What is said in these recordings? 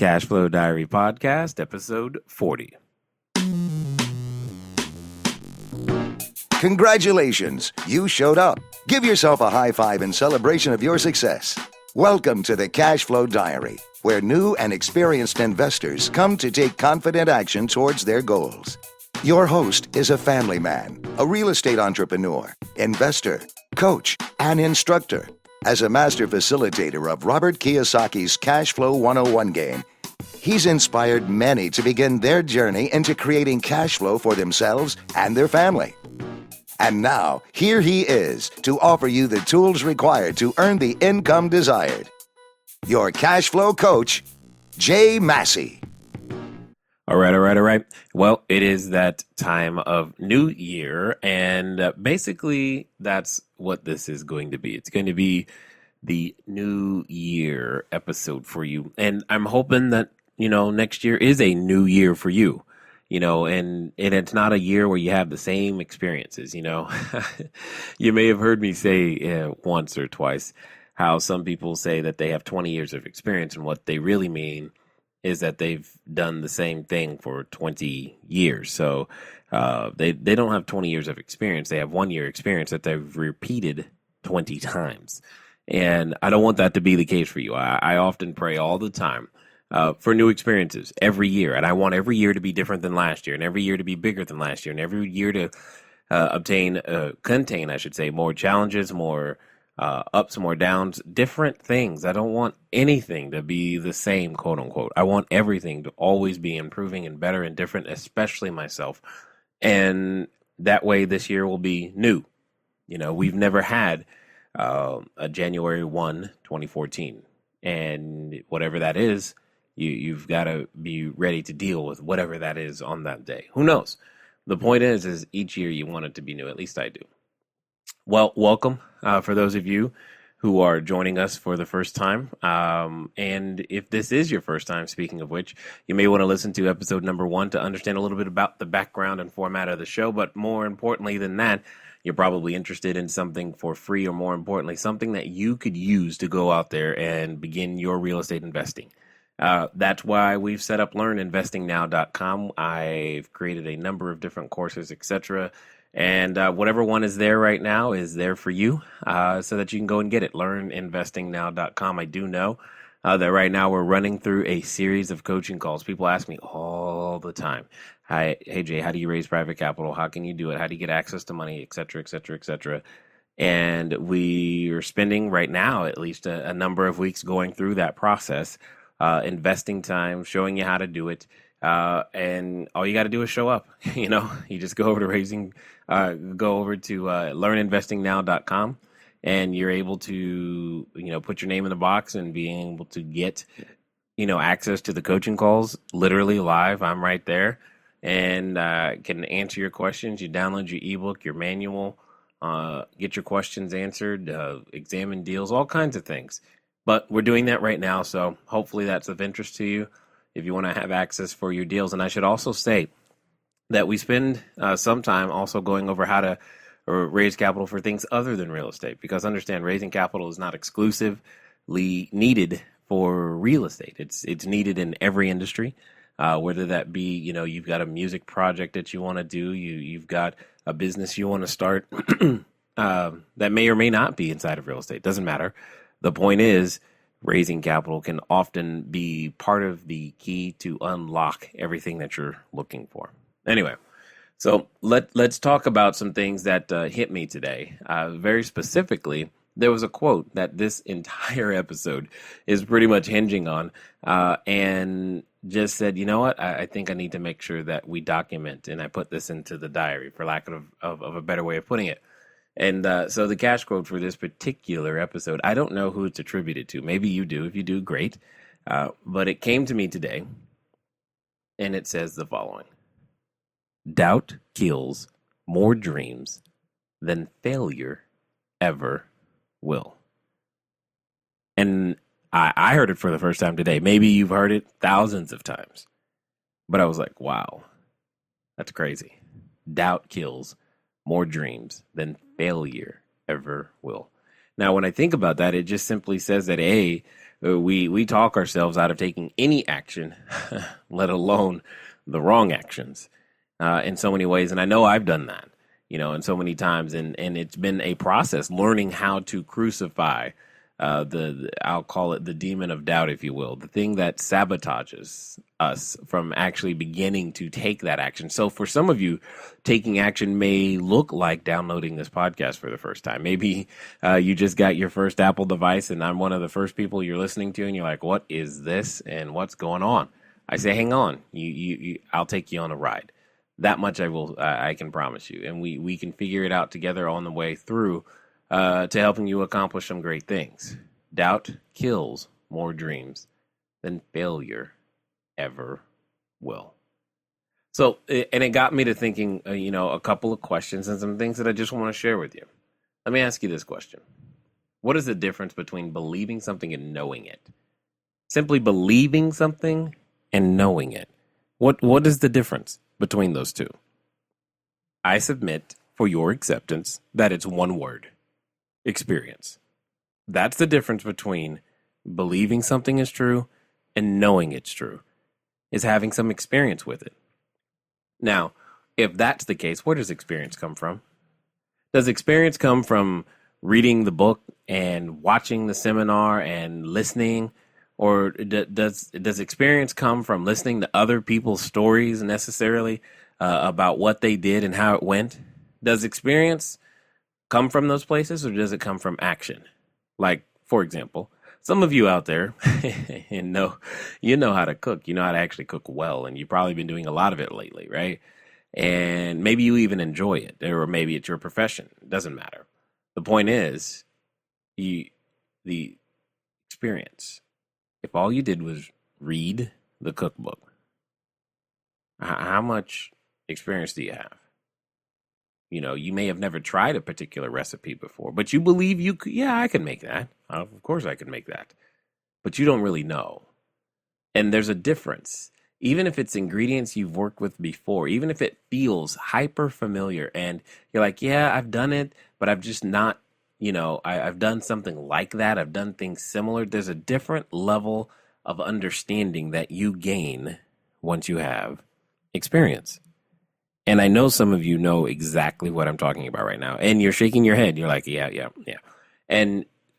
Cash Flow Diary Podcast, episode 40. Congratulations, you showed up. Give yourself a high five in celebration of your success. Welcome to the Cash Flow Diary, where new and experienced investors come to take confident action towards their goals. Your host is a family man, a real estate entrepreneur, investor, coach, and instructor. As a master facilitator of Robert Kiyosaki's Cash Flow 101 game, he's inspired many to begin their journey into creating cash flow for themselves and their family. And now, here he is to offer you the tools required to earn the income desired. Your cash flow coach, Jay Massey. All right. Well, it is that time of New Year, and basically that's what this is going to be. It's going to be the New Year episode for you, and I'm hoping that, next year is a new year for you, and it's not a year where you have the same experiences, You may have heard me say once or twice how some people say that they have 20 years of experience, and what they really mean is that they've done the same thing for 20 years. So they don't have 20 years of experience. They have 1 year experience that they've repeated 20 times. And I don't want that to be the case for you. I often pray all the time for new experiences every year. And I want every year to be different than last year, and every year to be bigger than last year, and every year to contain, more challenges, more ups, more downs, different things. I don't want anything to be the same, quote unquote. I want everything to always be improving and better and different, especially myself. And that way this year will be new. We've never had a January 1, 2014. And whatever that is, you've got to be ready to deal with whatever that is on that day. Who knows? The point is each year you want it to be new. At least I do. Well, welcome for those of you who are joining us for the first time. And if this is your first time, speaking of which, you may want to listen to episode number 1 to understand a little bit about the background and format of the show. But more importantly than that, you're probably interested in something for free, or more importantly, something that you could use to go out there and begin your real estate investing. That's why we've set up learninvestingnow.com. I've created a number of different courses, etc. And whatever one is there right now is there for you, so that you can go and get it. LearnInvestingNow.com. I do know that right now we're running through a series of coaching calls. People ask me all the time, hey Jay, how do you raise private capital? How can you do it? How do you get access to money, et cetera, et cetera, et cetera? And we are spending right now at least a number of weeks going through that process, investing time, showing you how to do it. And all you got to do is show up. You just go over to learninvestingnow.com, and you're able to, put your name in the box and being able to get, access to the coaching calls literally live. I'm right there, and can answer your questions. You download your ebook, your manual, get your questions answered, examine deals, all kinds of things. But we're doing that right now, so hopefully that's of interest to you if you want to have access for your deals. And I should also say that we spend some time also going over how to raise capital for things other than real estate, because understand, raising capital is not exclusively needed for real estate. It's needed in every industry, whether that be, you've got a music project that you want to do, you've got a business you want to start that may or may not be inside of real estate. Doesn't matter. The point is, raising capital can often be part of the key to unlock everything that you're looking for. Anyway, so let's talk about some things that hit me today. Very specifically, there was a quote that this entire episode is pretty much hinging on, and just said, you know what, I think I need to make sure that we document, and I put this into the diary, for lack of a better way of putting it. And so the cash quote for this particular episode, I don't know who it's attributed to. Maybe you do. If you do, great. But it came to me today, and it says the following: doubt kills more dreams than failure ever will. And I heard it for the first time today. Maybe you've heard it thousands of times. But I was like, wow, that's crazy. Doubt kills more dreams than failure ever will. Now, when I think about that, it just simply says that We talk ourselves out of taking any action, let alone the wrong actions, in so many ways. And I know I've done that, in so many times, and it's been a process learning how to crucify I'll call it the demon of doubt, if you will, the thing that sabotages us from actually beginning to take that action. So for some of you, taking action may look like downloading this podcast for the first time. Maybe you just got your first Apple device and I'm one of the first people you're listening to and you're like, what is this and what's going on? I say, hang on, I'll take you on a ride. That much I can promise you. And we can figure it out together on the way through, to helping you accomplish some great things. Doubt kills more dreams than failure ever will. So, and it got me to thinking, a couple of questions and some things that I just want to share with you. Let me ask you this question. What is the difference between believing something and knowing it? Simply believing something and knowing it. What is the difference between those two? I submit for your acceptance that it's one word. Experience. That's the difference between believing something is true and knowing it's true, is having some experience with it. Now, if that's the case, where does experience come from? Does experience come from reading the book and watching the seminar and listening? Or does experience come from listening to other people's stories necessarily about what they did and how it went? Does experience come from those places, or does it come from action? Like, for example, some of you out there you know how to cook. You know how to actually cook well, and you've probably been doing a lot of it lately, right? And maybe you even enjoy it, or maybe it's your profession. It doesn't matter. The point is, the experience. If all you did was read the cookbook, how much experience do you have? You may have never tried a particular recipe before, but you believe you could. Yeah, I can make that. Of course I can make that. But you don't really know. And there's a difference. Even if it's ingredients you've worked with before, even if it feels hyper familiar and you're like, yeah, I've done it, but I've just not, I've done something like that. I've done things similar. There's a different level of understanding that you gain once you have experience. And I know some of you know exactly what I'm talking about right now. And you're shaking your head. You're like, yeah.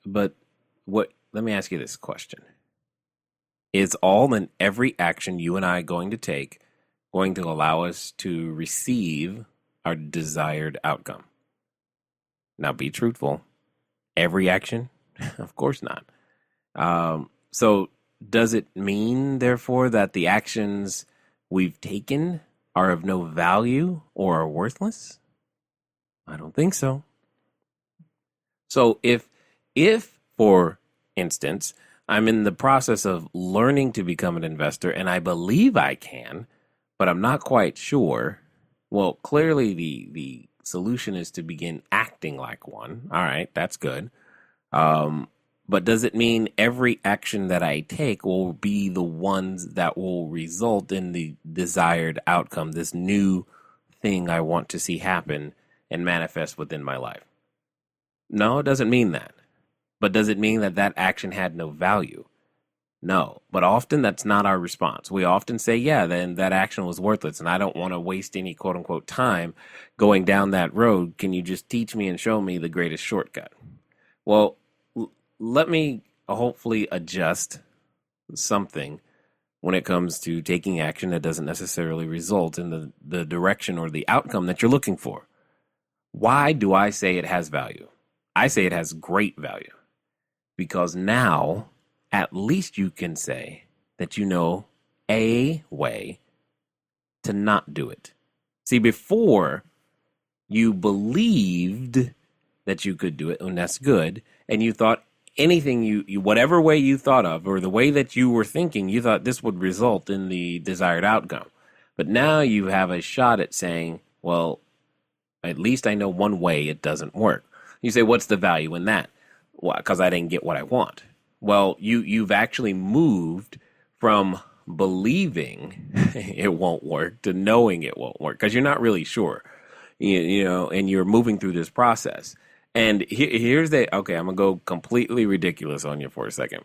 But let me ask you this question. Is all and every action you and I going to take going to allow us to receive our desired outcome? Now, be truthful. Every action? Of course not. So does it mean, therefore, that the actions we've taken are of no value or are worthless? I don't think so. So if for instance, I'm in the process of learning to become an investor and I believe I can, but I'm not quite sure, well, clearly the solution is to begin acting like one. All right, that's good. But does it mean every action that I take will be the ones that will result in the desired outcome, this new thing I want to see happen and manifest within my life? No, it doesn't mean that. But does it mean that action had no value? No, but often that's not our response. We often say, yeah, then that action was worthless and I don't want to waste any quote unquote time going down that road. Can you just teach me and show me the greatest shortcut? Well, let me hopefully adjust something when it comes to taking action that doesn't necessarily result in the direction or the outcome that you're looking for. Why do I say it has value? I say it has great value because now at least you can say that you know a way to not do it. See, before you believed that you could do it, and that's good, and you thought anything you whatever way you thought of or the way that you were thinking, you thought this would result in the desired outcome. But now you have a shot at saying, well, at least I know one way it doesn't work. You say, what's the value in that? Well, because I didn't get what I want. Well, you've actually moved from believing it won't work to knowing it won't work because you're not really sure, and you're moving through this process. And here's okay, I'm going to go completely ridiculous on you for a second.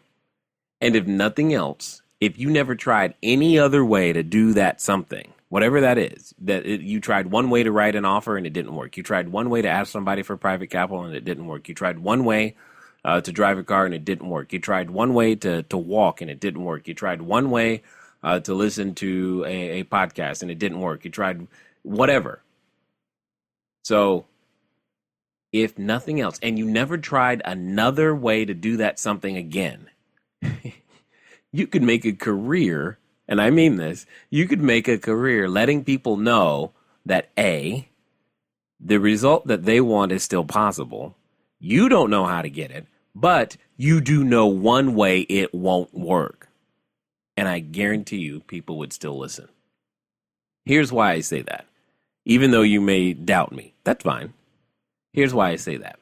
And if nothing else, if you never tried any other way to do that something, whatever that is, you tried one way to write an offer and it didn't work. You tried one way to ask somebody for private capital and it didn't work. You tried one way to drive a car and it didn't work. You tried one way to walk and it didn't work. You tried one way to listen to a podcast and it didn't work. You tried whatever. So if nothing else, and you never tried another way to do that something again, you could make a career, and I mean this, you could make a career letting people know that A, the result that they want is still possible. You don't know how to get it, but you do know one way it won't work. And I guarantee you people would still listen. Here's why I say that. Even though you may doubt me, that's fine. Here's why I say that.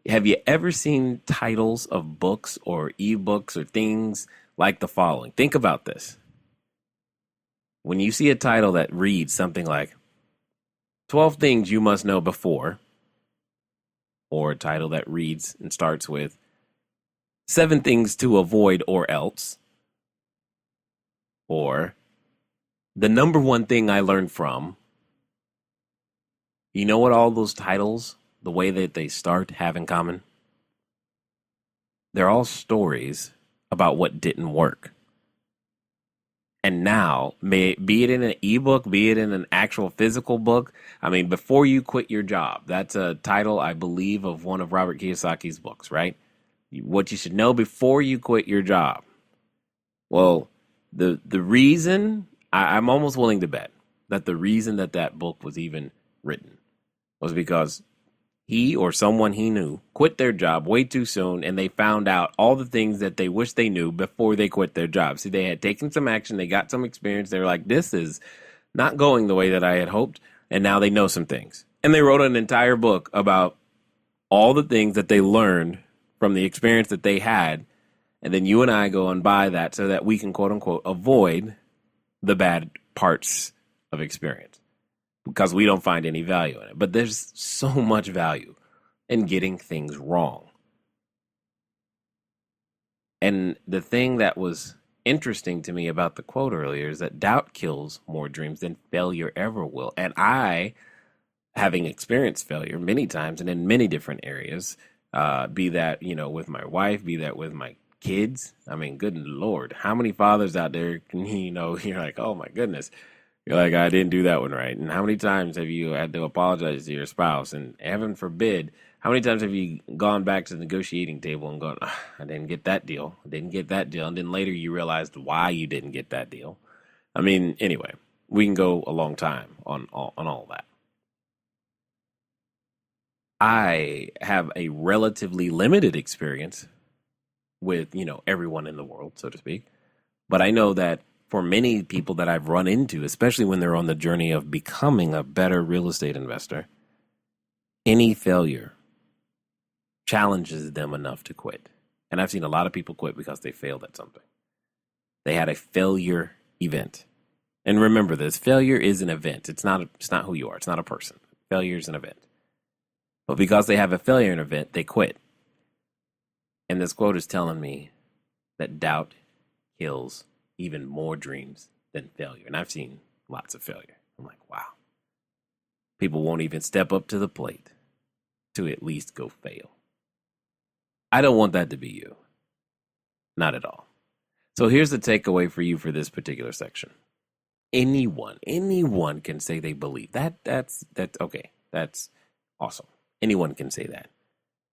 Have you ever seen titles of books or ebooks or things like the following? Think about this. When you see a title that reads something like 12 Things You Must Know Before, or a title that reads and starts with 7 Things to Avoid or Else, or The Number One Thing I Learned From, you know what all those titles, the way that they start, have in common? They're all stories about what didn't work. And now, be it in an ebook, be it in an actual physical book, I mean, Before You Quit Your Job, that's a title, I believe, of one of Robert Kiyosaki's books, right? What you should know before you quit your job. Well, the reason, I'm almost willing to bet that the reason that book was even written was because he or someone he knew quit their job way too soon, and they found out all the things that they wish they knew before they quit their job. See, they had taken some action, they got some experience, they were like, this is not going the way that I had hoped, and now they know some things. And they wrote an entire book about all the things that they learned from the experience that they had, and then you and I go and buy that so that we can, quote unquote, avoid the bad parts of experience, because we don't find any value in it. But there's so much value in getting things wrong. And the thing that was interesting to me about the quote earlier is that doubt kills more dreams than failure ever will. And I, having experienced failure many times and in many different areas, be that, with my wife, be that with my kids. I mean, good Lord, how many fathers out there can, you're like, oh my goodness. You're like, I didn't do that one right. And how many times have you had to apologize to your spouse? And heaven forbid, how many times have you gone back to the negotiating table and gone, I didn't get that deal. I didn't get that deal. And then later you realized why you didn't get that deal. I mean, anyway, we can go a long time on all that. I have a relatively limited experience with, everyone in the world, so to speak. But I know that for many people that I've run into, especially when they're on the journey of becoming a better real estate investor, any failure challenges them enough to quit. And I've seen a lot of people quit because they failed at something. They had a failure event. And remember this, failure is an event. It's not who you are. It's not a person. Failure is an event. But because they have a failure event, they quit. And this quote is telling me that doubt kills even more dreams than failure. And I've seen lots of failure. I'm like, wow. People won't even step up to the plate to at least go fail. I don't want that to be you. Not at all. So here's the takeaway for you for this particular section. Anyone can say they believe. That's okay. That's awesome. Anyone can say that.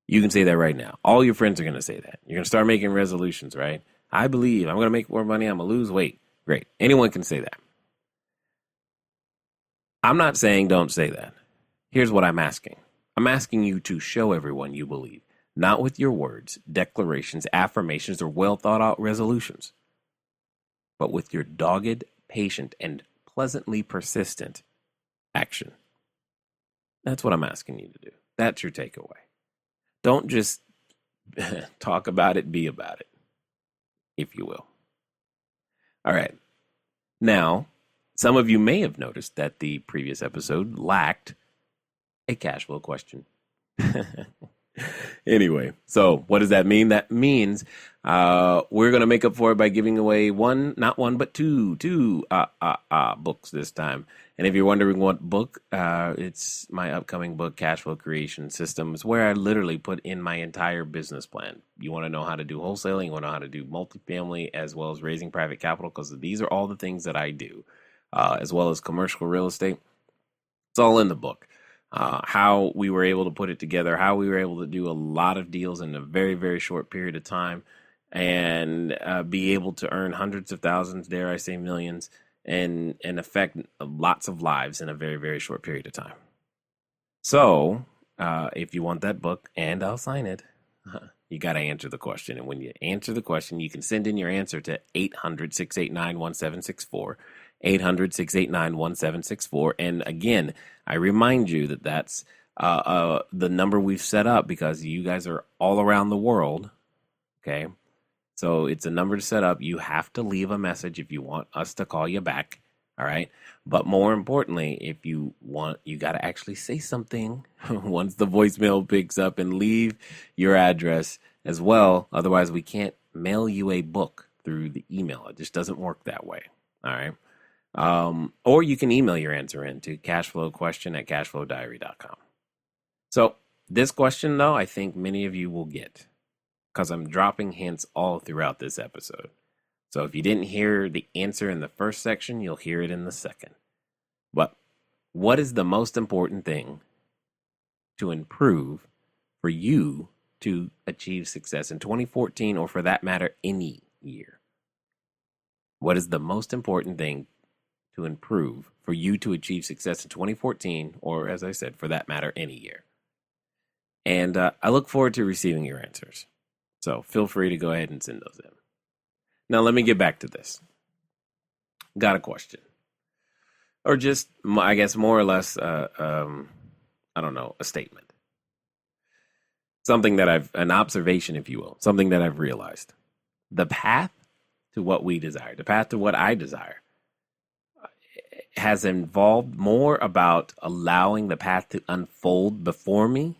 You can say that right now. All your friends are going to say that. You're going to start making resolutions, right? I believe I'm going to make more money. I'm going to lose weight. Great. Anyone can say that. I'm not saying don't say that. Here's what I'm asking. I'm asking you to show everyone you believe, not with your words, declarations, affirmations, or well thought out resolutions, but with your dogged, patient, and pleasantly persistent action. That's what I'm asking you to do. That's your takeaway. Don't just talk about it, be about it, if you will. All right. Now, some of you may have noticed that the previous episode lacked a cash flow question. Anyway, so what does that mean? That means we're going to make up for it by giving away not one, but two books this time. And if you're wondering what book, it's my upcoming book, Cash Flow Creation Systems, where I literally put in my entire business plan. You want to know how to do wholesaling, you want to know how to do multifamily, as well as raising private capital, because these are all the things that I do, as well as commercial real estate. It's all in the book. How we were able to put it together, how we were able to do a lot of deals in a very, very short period of time, and be able to earn hundreds of thousands, dare I say millions, and affect lots of lives in a very, very short period of time. So if you want that book, and I'll sign it, you got to answer the question. And when you answer the question, you can send in your answer to 800-689-1764. 800-689-1764. And again, I remind you that that's the number we've set up because you guys are all around the world. Okay. So it's a number to set up. You have to leave a message if you want us to call you back. All right. But more importantly, if you want, you got to actually say something once the voicemail picks up, and leave your address as well. Otherwise, we can't mail you a book through the email. It just doesn't work that way. All right. Or you can email your answer in to cashflowquestion@cashflowdiary.com. So this question, though, I think many of you will get because I'm dropping hints all throughout this episode. So if you didn't hear the answer in the first section, you'll hear it in the second. But what is the most important thing to improve for you to achieve success in 2014, or for that matter, any year? What is the most important thing to improve for you to achieve success in 2014, or as I said, for that matter, any year? And I look forward to receiving your answers. So feel free to go ahead and send those in. Now, let me get back to this. Got a question. Or just, I guess, more or less, I don't know, a statement. Something that an observation, if you will, something that I've realized. The path to what we desire, the path to what I desire, has involved more about allowing the path to unfold before me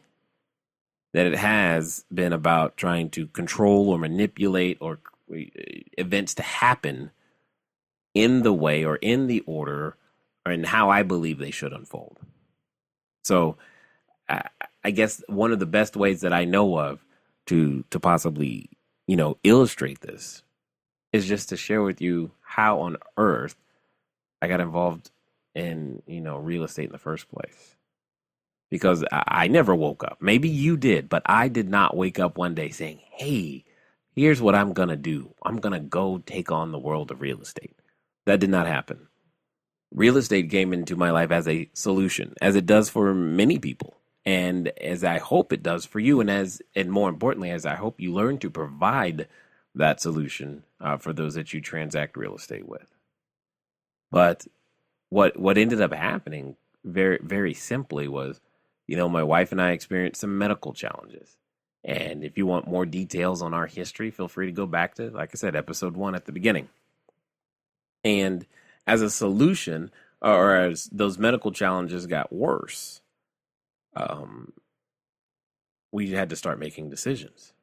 than it has been about trying to control or manipulate or events to happen in the way or in the order or in how I believe they should unfold. So I guess one of the best ways that I know of to possibly, illustrate this is just to share with you how on earth I got involved in, real estate in the first place. Because I never woke up. Maybe you did, but I did not wake up one day saying, hey, here's what I'm going to do. I'm going to go take on the world of real estate. That did not happen. Real estate came into my life as a solution, as it does for many people. And as I hope it does for you, and more importantly, as I hope you learn to provide that solution for those that you transact real estate with. But what ended up happening very, very simply was, my wife and I experienced some medical challenges. And if you want more details on our history, feel free to go back to, like I said, episode 1 at the beginning. And as a solution, or as those medical challenges got worse, we had to start making decisions.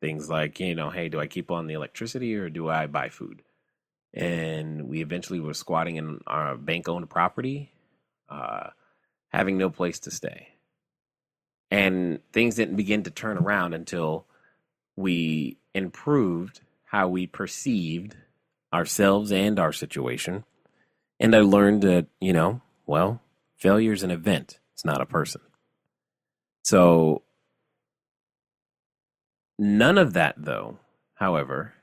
Things like, hey, do I keep on the electricity or do I buy food? And we eventually were squatting in our bank-owned property, having no place to stay. And things didn't begin to turn around until we improved how we perceived ourselves and our situation. And I learned that, failure is an event. It's not a person. So none of that, though, however,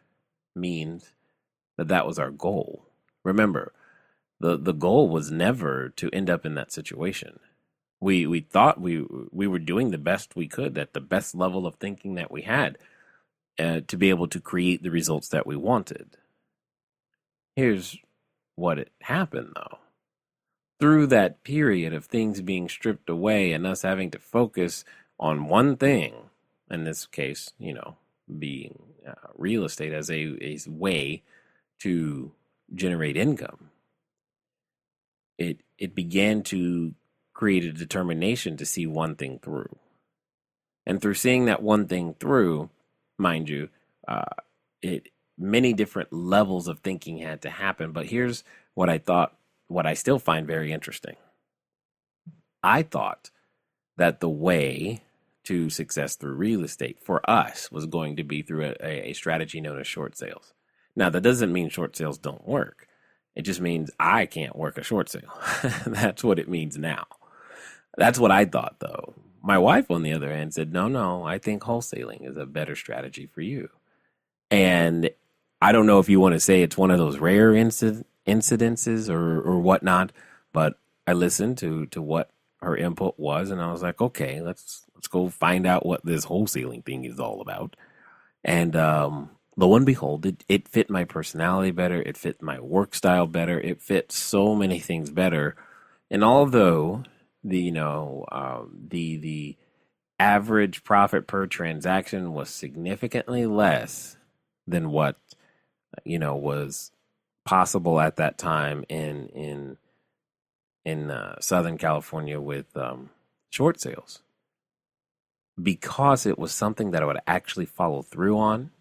means that was our goal. Remember, the goal was never to end up in that situation. We thought we were doing the best we could at the best level of thinking that we had to be able to create the results that we wanted. Here's what had happened, though. Through that period of things being stripped away and us having to focus on one thing, in this case, being real estate as a way to generate income, it began to create a determination to see one thing through. And through seeing that one thing through, mind you, uh, it many different levels of thinking had to happen. But here's what I thought, what I still find very interesting. I thought that the way to success through real estate for us was going to be through a strategy known as short sales. Now, that doesn't mean short sales don't work. It just means I can't work a short sale. That's what it means now. That's what I thought, though. My wife, on the other hand, said, no, no, I think wholesaling is a better strategy for you. And I don't know if you want to say it's one of those rare incidences or whatnot, but I listened to what her input was, and I was like, okay, let's go find out what this wholesaling thing is all about. And lo and behold, it fit my personality better. It fit my work style better. It fit so many things better. And although the average profit per transaction was significantly less than what was possible at that time in Southern California with short sales, because it was something that I would actually follow through on.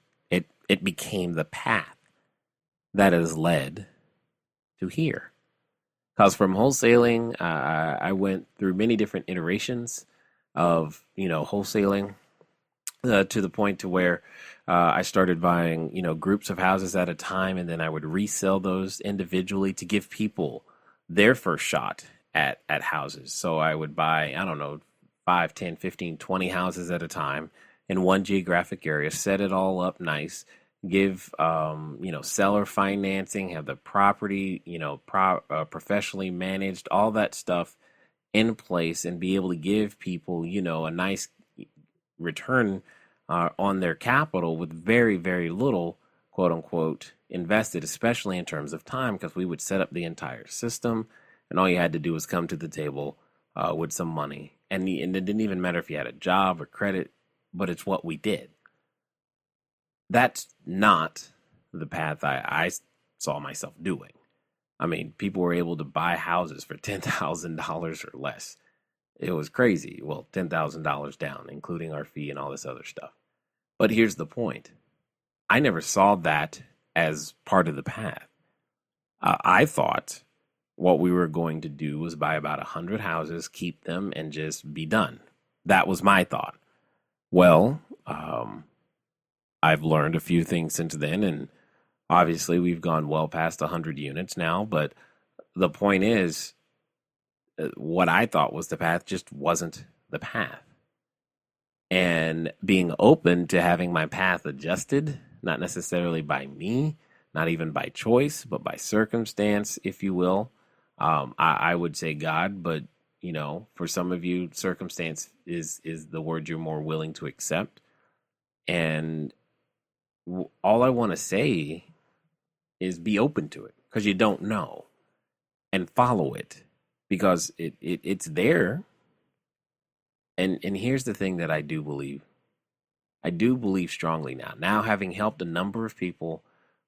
It became the path that has led to here. Because from wholesaling, I went through many different iterations of wholesaling to the point to where I started buying groups of houses at a time, and then I would resell those individually to give people their first shot at houses. So I would buy, I don't know, 5, 10, 15, 20 houses at a time in one geographic area, set it all up nice, give seller financing, have the property professionally managed, all that stuff in place, and be able to give people a nice return on their capital with very, very little, quote unquote, invested, especially in terms of time, because we would set up the entire system, and all you had to do was come to the table with some money. And it didn't even matter if you had a job or credit, but it's what we did. That's not the path I saw myself doing. I mean, people were able to buy houses for $10,000 or less. It was crazy. Well, $10,000 down, including our fee and all this other stuff. But here's the point. I never saw that as part of the path. I thought what we were going to do was buy about 100 houses, keep them, and just be done. That was my thought. Well, I've learned a few things since then, and obviously we've gone well past 100 units now, but the point is, what I thought was the path just wasn't the path. And being open to having my path adjusted, not necessarily by me, not even by choice, but by circumstance, if you will. I would say God, but for some of you, circumstance is the word you're more willing to accept. And all I want to say is be open to it, because you don't know, and follow it, because it's there. And here's the thing that I do believe. I do believe strongly now having helped a number of people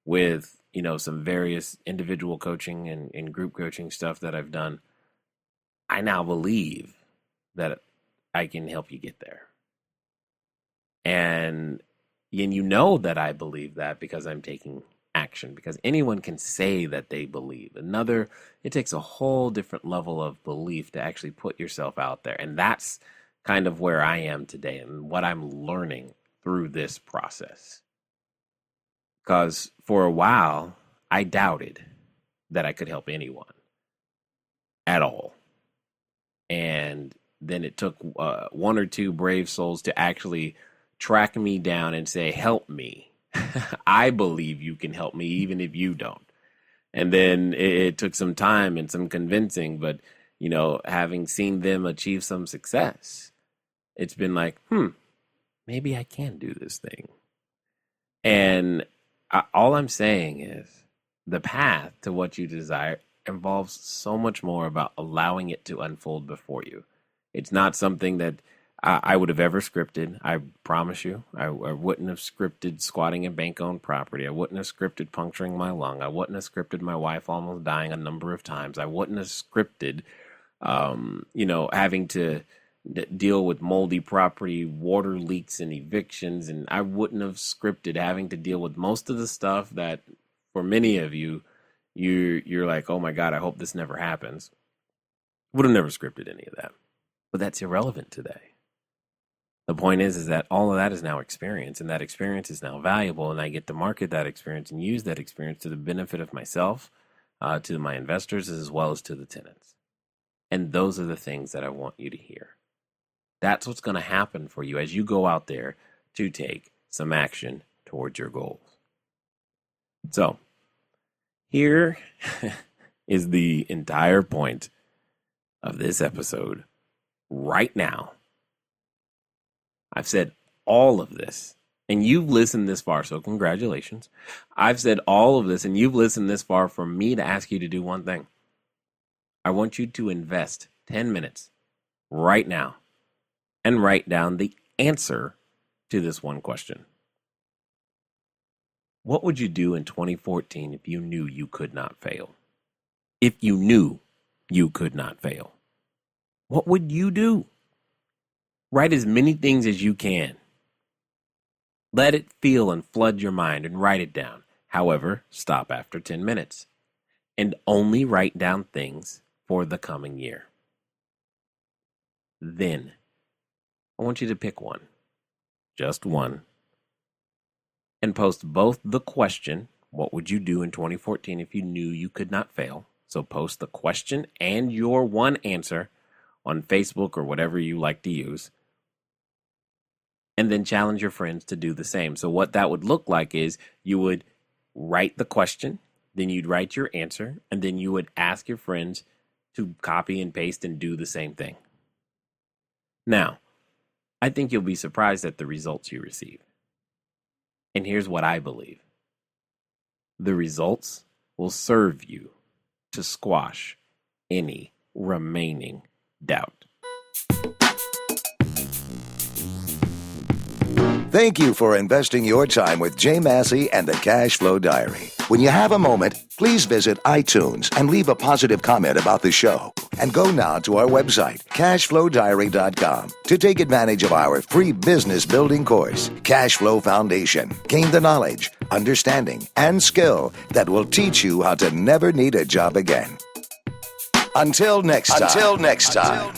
with some various individual coaching and group coaching stuff that I've done, I now believe that I can help you get there. And you know that I believe that because I'm taking action, because anyone can say that they believe. It takes a whole different level of belief to actually put yourself out there. And that's kind of where I am today and what I'm learning through this process. Because for a while, I doubted that I could help anyone at all. And then it took one or two brave souls to actually track me down and say, help me. I believe you can help me, even if you don't. And then it took some time and some convincing, but, having seen them achieve some success, it's been like, maybe I can do this thing. And all I'm saying is the path to what you desire involves so much more about allowing it to unfold before you. It's not something that I would have ever scripted. I promise you, I wouldn't have scripted squatting in bank-owned property. I wouldn't have scripted puncturing my lung. I wouldn't have scripted my wife almost dying a number of times. I wouldn't have scripted, having to deal with moldy property, water leaks, and evictions. And I wouldn't have scripted having to deal with most of the stuff that, for many of you, you're like, oh my God, I hope this never happens. Would have never scripted any of that. But that's irrelevant today. The point is that all of that is now experience, and that experience is now valuable, and I get to market that experience and use that experience to the benefit of myself, to my investors, as well as to the tenants. And those are the things that I want you to hear. That's what's going to happen for you as you go out there to take some action towards your goals. So, here is the entire point of this episode right now. I've said all of this, and you've listened this far, so congratulations. I've said all of this, and you've listened this far for me to ask you to do one thing. I want you to invest 10 minutes right now and write down the answer to this one question. What would you do in 2014 if you knew you could not fail? If you knew you could not fail, what would you do? Write as many things as you can. Let it feel and flood your mind and write it down. However, stop after 10 minutes and only write down things for the coming year. Then, I want you to pick one, just one, and post both the question, what would you do in 2014 if you knew you could not fail? So post the question and your one answer on Facebook or whatever you like to use. And then challenge your friends to do the same. So what that would look like is you would write the question, then you'd write your answer, and then you would ask your friends to copy and paste and do the same thing. Now, I think you'll be surprised at the results you receive. And here's what I believe. The results will serve you to squash any remaining doubt. Thank you for investing your time with Jay Massey and the CashFlow Diary. When you have a moment, please visit iTunes and leave a positive comment about the show. And go now to our website, CashFlowDiary.com, to take advantage of our free business building course, Cashflow Foundation. Gain the knowledge, understanding, and skill that will teach you how to never need a job again. Until next time.